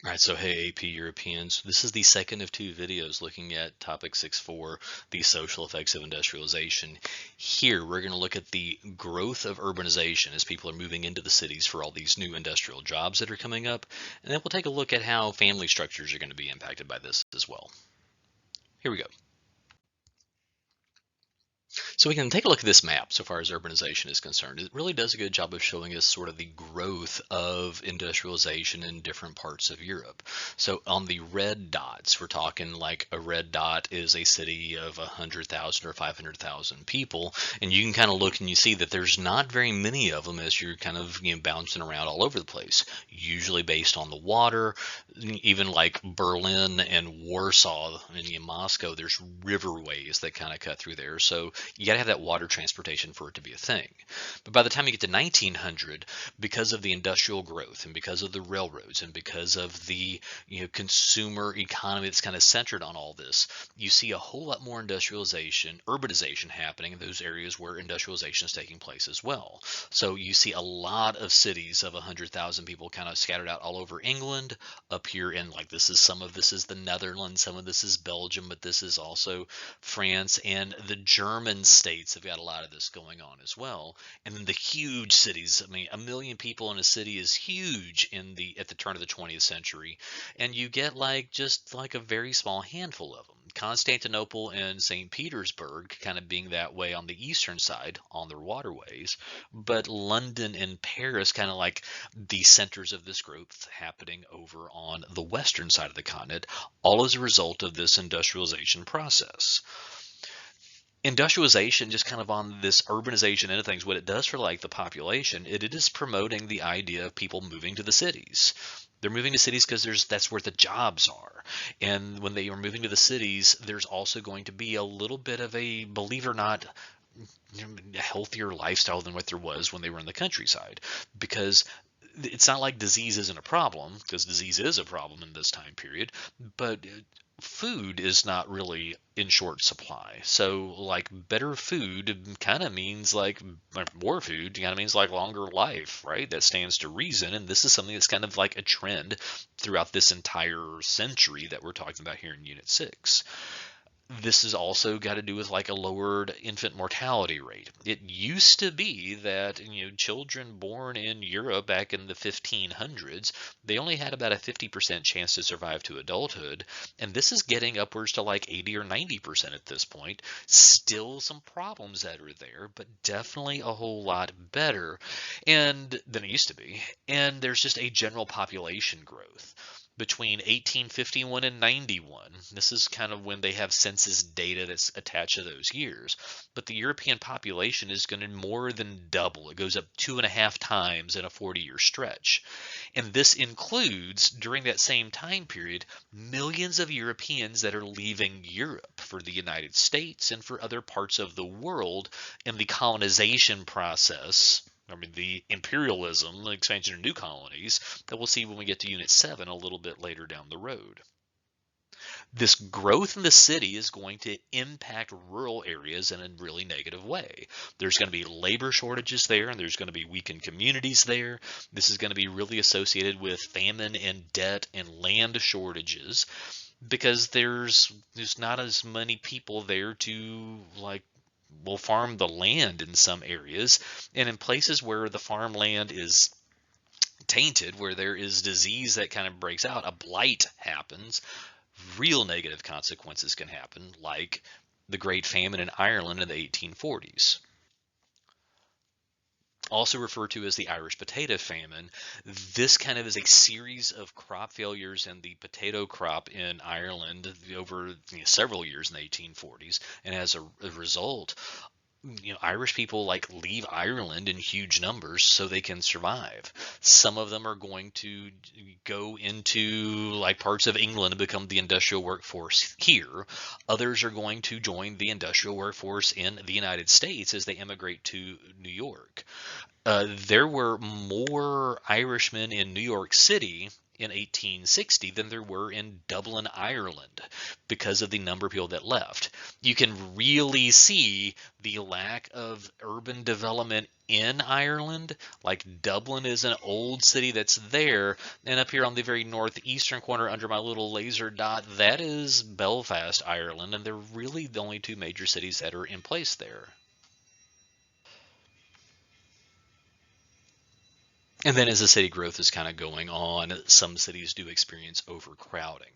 All right, so hey, AP Europeans, this is the second of two videos looking at topic 6.4, the social effects of industrialization. Here, we're going to look at the growth of urbanization as people are moving into the cities for all these new industrial jobs that are coming up, and then we'll take a look at how family structures are going to be impacted by this as well. Here we go. So we can take a look at this map so far as urbanization is concerned. It really does a good job of showing us sort of the growth of industrialization in different parts of Europe. So on the red dots, we're talking like a red dot is a city of 100,000 or 500,000 people. And you can kind of look and you see that there's not very many of them as you're kind of bouncing around all over the place, usually based on the water. Even like Berlin and Warsaw and Moscow, there's riverways that kind of cut through there. So you got to have that water transportation for it to be a thing. But by the time you get to 1900, because of the industrial growth and because of the railroads and because of the consumer economy that's kind of centered on all this, you see a whole lot more industrialization, urbanization happening in those areas where industrialization is taking place as well. So you see a lot of cities of 100,000 people kind of scattered out all over England, up here in like some of this is the Netherlands, some of this is Belgium, but this is also France, and the German states have got a lot of this going on as well. And then the huge cities, I mean, 1 million people in a city is huge at the turn of the 20th century, and you get like just like a very small handful of them. Constantinople and St. Petersburg kind of being that way on the eastern side on their waterways, but London and Paris kind of like the centers of this growth happening over on the western side of the continent, all as a result of this industrialization process. Industrialization, just kind of on this urbanization end of things, what it does for like the population, it is promoting the idea of people moving to the cities. They're moving to cities because that's where the jobs are. And when they are moving to the cities, there's also going to be a little bit of a, believe it or not, healthier lifestyle than what there was when they were in the countryside, because it's not like disease isn't a problem, because disease is a problem in this time period, but food is not really in short supply. So like better food kind of means like more food kind of means like longer life, right? That stands to reason. And this is something that's kind of like a trend throughout this entire century that we're talking about here in Unit 6. This has also got to do with like a lowered infant mortality rate. It used to be that children born in Europe back in the 1500s, they only had about a 50% chance to survive to adulthood, and this is getting upwards to like 80 or 90% at this point. Still some problems that are there, but definitely a whole lot better and than it used to be. And there's just a general population growth between 1851 and 91. This is kind of when they have census data that's attached to those years. But the European population is going to more than double. It goes up 2.5 times in a 40-year stretch. And this includes, during that same time period, millions of Europeans that are leaving Europe for the United States and for other parts of the world in the colonization process. I mean, the imperialism, the expansion of new colonies that we'll see when we get to Unit 7 a little bit later down the road. This growth in the city is going to impact rural areas in a really negative way. There's going to be labor shortages there, and there's going to be weakened communities there. This is going to be really associated with famine and debt and land shortages because there's not as many people there to like will farm the land in some areas, and in places where the farmland is tainted, where there is disease that kind of breaks out, a blight happens, real negative consequences can happen, like the Great Famine in Ireland in the 1840s. Also referred to as the Irish potato famine. This kind of is a series of crop failures in the potato crop in Ireland over several years in the 1840s, and as a result, Irish people like leave Ireland in huge numbers so they can survive. Some of them are going to go into like parts of England and become the industrial workforce here. Others are going to join the industrial workforce in the United States as they immigrate to New York. There were more Irishmen in New York City in 1860 than there were in Dublin, Ireland, because of the number of people that left. You can really see the lack of urban development in Ireland. Like Dublin is an old city that's there, and up here on the very northeastern corner under my little laser dot, that is Belfast, Ireland, and they're really the only two major cities that are in place there. And then as the city growth is kind of going on, some cities do experience overcrowding.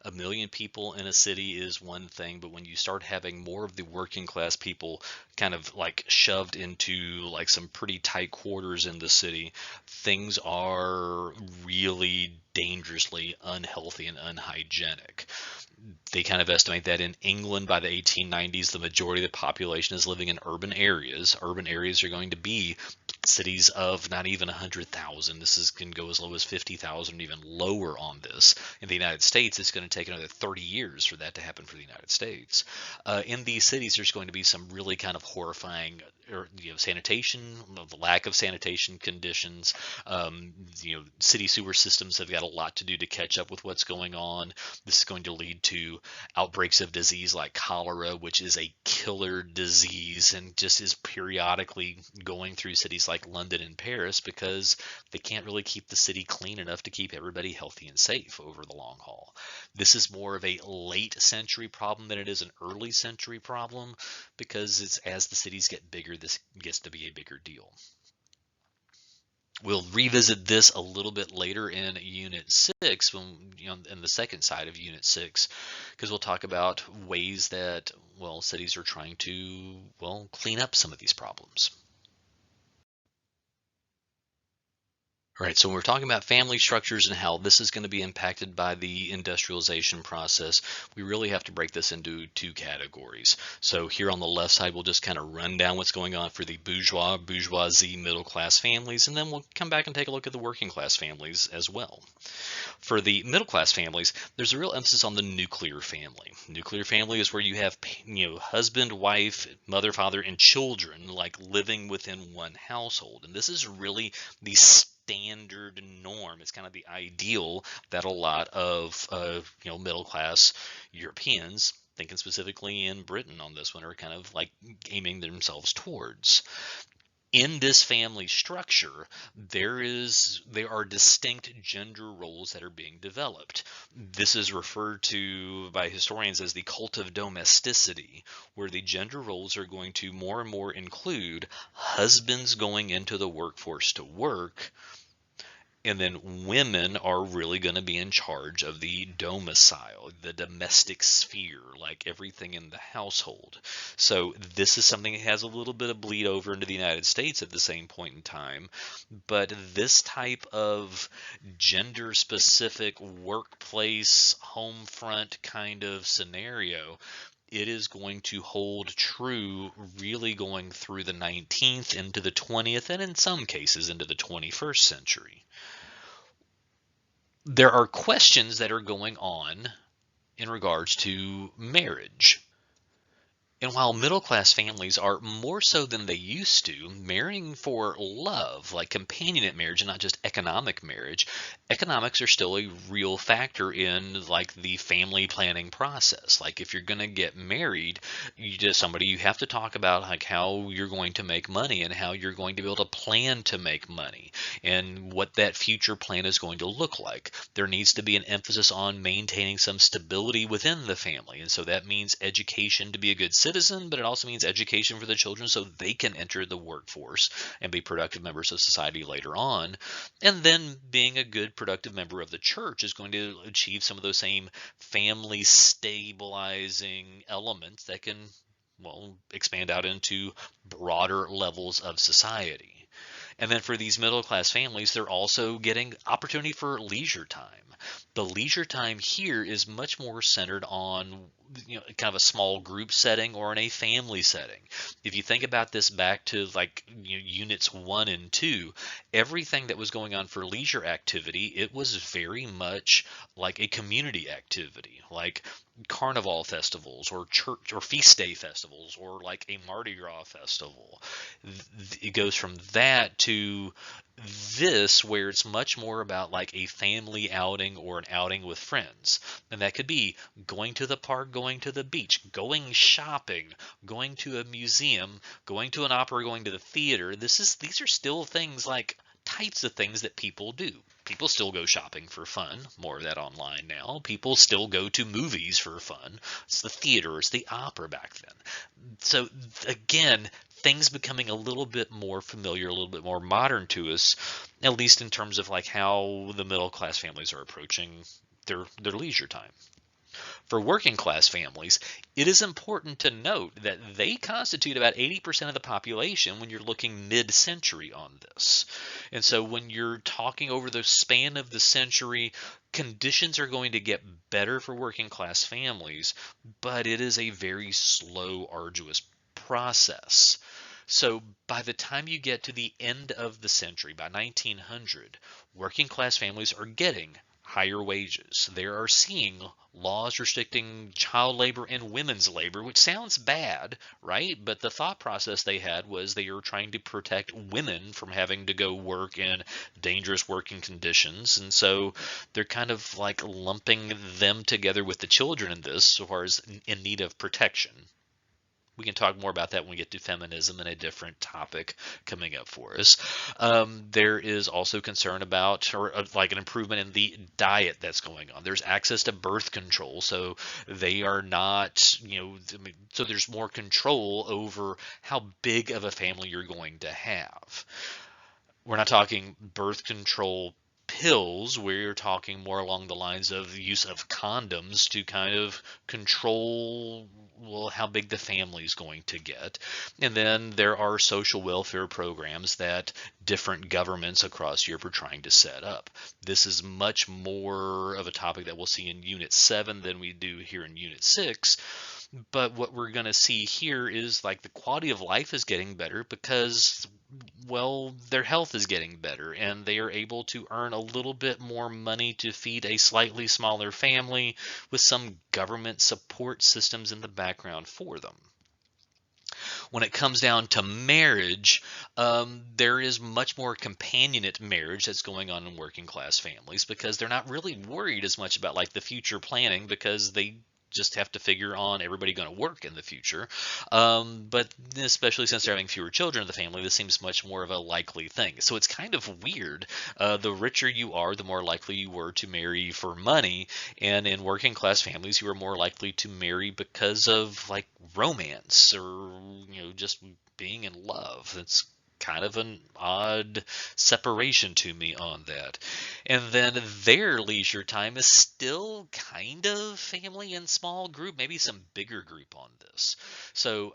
A million people in a city is one thing, but when you start having more of the working class people kind of like shoved into like some pretty tight quarters in the city, things are really dangerously unhealthy and unhygienic. They kind of estimate that in England by the 1890s, the majority of the population is living in urban areas. Urban areas are going to be cities of not even 100,000. This is can go as low as 50,000, even lower on this. In the United States, it's going to take another 30 years for that to happen for the United States. In these cities, there's going to be some really kind of horrifying, or sanitation, the lack of sanitation conditions. City sewer systems have got a lot to do to catch up with what's going on. This is going to lead to outbreaks of disease like cholera, which is a killer disease and just is periodically going through cities like London and Paris because they can't really keep the city clean enough to keep everybody healthy and safe over the long haul. This is more of a late century problem than it is an early century problem because it's as the cities get bigger, this gets to be a bigger deal. We'll revisit this a little bit later in Unit 6, when in the second side of Unit 6, because we'll talk about ways that, well, cities are trying to, well, clean up some of these problems. All right, so when we're talking about family structures and how this is going to be impacted by the industrialization process, we really have to break this into two categories. So here on the left side, we'll just kind of run down what's going on for the bourgeoisie, middle class families, and then we'll come back and take a look at the working class families as well. For the middle class families, there's a real emphasis on the nuclear family. Nuclear family is where you have, husband, wife, mother, father, and children like living within one household. And this is really the standard norm. It's kind of the ideal that a lot of middle class Europeans, thinking specifically in Britain on this one, are kind of like aiming themselves towards. In this family structure, there are distinct gender roles that are being developed. This is referred to by historians as the cult of domesticity, where the gender roles are going to more and more include husbands going into the workforce to work, and then women are really going to be in charge of the domicile, the domestic sphere, like everything in the household. So this is something that has a little bit of bleed over into the United States at the same point in time. But this type of gender specific workplace, home front kind of scenario, it is going to hold true really going through the 19th into the 20th, and in some cases into the 21st century. There are questions that are going on in regards to marriage. And while middle class families are more so than they used to marrying for love, like companionate marriage and not just economic marriage, economics are still a real factor in like the family planning process. Like if you're going to get married, you have to talk about like how you're going to make money and how you're going to be able to plan to make money and what that future plan is going to look like. There needs to be an emphasis on maintaining some stability within the family. And so that means education to be a good citizen, but it also means education for the children so they can enter the workforce and be productive members of society later on. And then being a good productive member of the church is going to achieve some of those same family stabilizing elements that can, well, expand out into broader levels of society. And then for these middle class families, they're also getting opportunity for leisure time. The leisure time here is much more centered on kind of a small group setting or in a family setting. If you think about this back to like units 1 and 2, everything that was going on for leisure activity, it was very much like a community activity, like carnival festivals or church or feast day festivals or like a Mardi Gras festival. It goes from that to this, where it's much more about like a family outing or an outing with friends. And that could be going to the park, going to the beach, going shopping, going to a museum, going to an opera, going to the theater. These are still things like types of things that people do. People still go shopping for fun, more of that online now. People still go to movies for fun. It's the theater, it's the opera back then. So again, things becoming a little bit more familiar, a little bit more modern to us, at least in terms of like how the middle class families are approaching their leisure time. For working class families, it is important to note that they constitute about 80% of the population when you're looking mid-century on this. And so when you're talking over the span of the century, conditions are going to get better for working class families, but it is a very slow, arduous process. So by the time you get to the end of the century, by 1900, working class families are getting higher wages. They are seeing laws restricting child labor and women's labor, which sounds bad, right? But the thought process they had was they were trying to protect women from having to go work in dangerous working conditions. And so they're kind of like lumping them together with the children in this, so far as in need of protection. We can talk more about that when we get to feminism and a different topic coming up for us. There is also concern about, or like an improvement in the diet that's going on. There's access to birth control, so they are not, so there's more control over how big of a family you're going to have. We're not talking birth control pills. We're talking more along the lines of the use of condoms to kind of control, well, how big the family is going to get. And then there are social welfare programs that different governments across Europe are trying to set up. This is much more of a topic that we'll see in Unit 7 than we do here in Unit 6. But what we're going to see here is like the quality of life is getting better because, well, their health is getting better and they are able to earn a little bit more money to feed a slightly smaller family with some government support systems in the background for them. When it comes down to marriage, there is much more companionate marriage that's going on in working class families because they're not really worried as much about like the future planning because they just have to figure on everybody going to work in the future. But especially since they're having fewer children in the family, this seems much more of a likely thing. So it's kind of weird. The richer you are, the more likely you were to marry for money. And in working class families, you are more likely to marry because of like romance or, just being in love. That's kind of an odd separation to me on that. And then their leisure time is still kind of family and small group, maybe some bigger group on this. So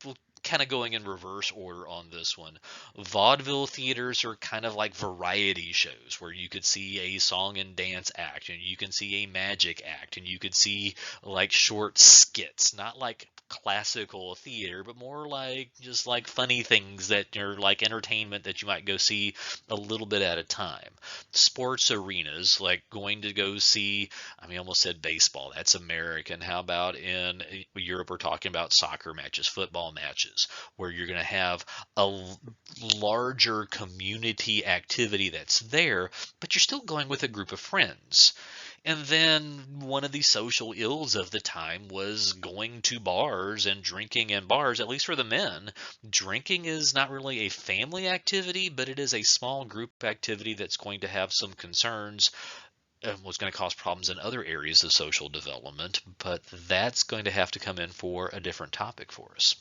we'll kind of going in reverse order on this one. Vaudeville theaters are kind of like variety shows where you could see a song and dance act, and you can see a magic act, and you could see like short skits, not like classical theater, but more like just like funny things that are like entertainment that you might go see a little bit at a time. Sports arenas, like going to go see, I mean, I almost said baseball. That's American. How about in Europe? We're talking about soccer matches, football matches, where you're going to have a larger community activity that's there, but you're still going with a group of friends. And then one of the social ills of the time was going to bars and drinking in bars, at least for the men. Drinking is not really a family activity, but it is a small group activity that's going to have some concerns and was going to cause problems in other areas of social development, but that's going to have to come in for a different topic for us.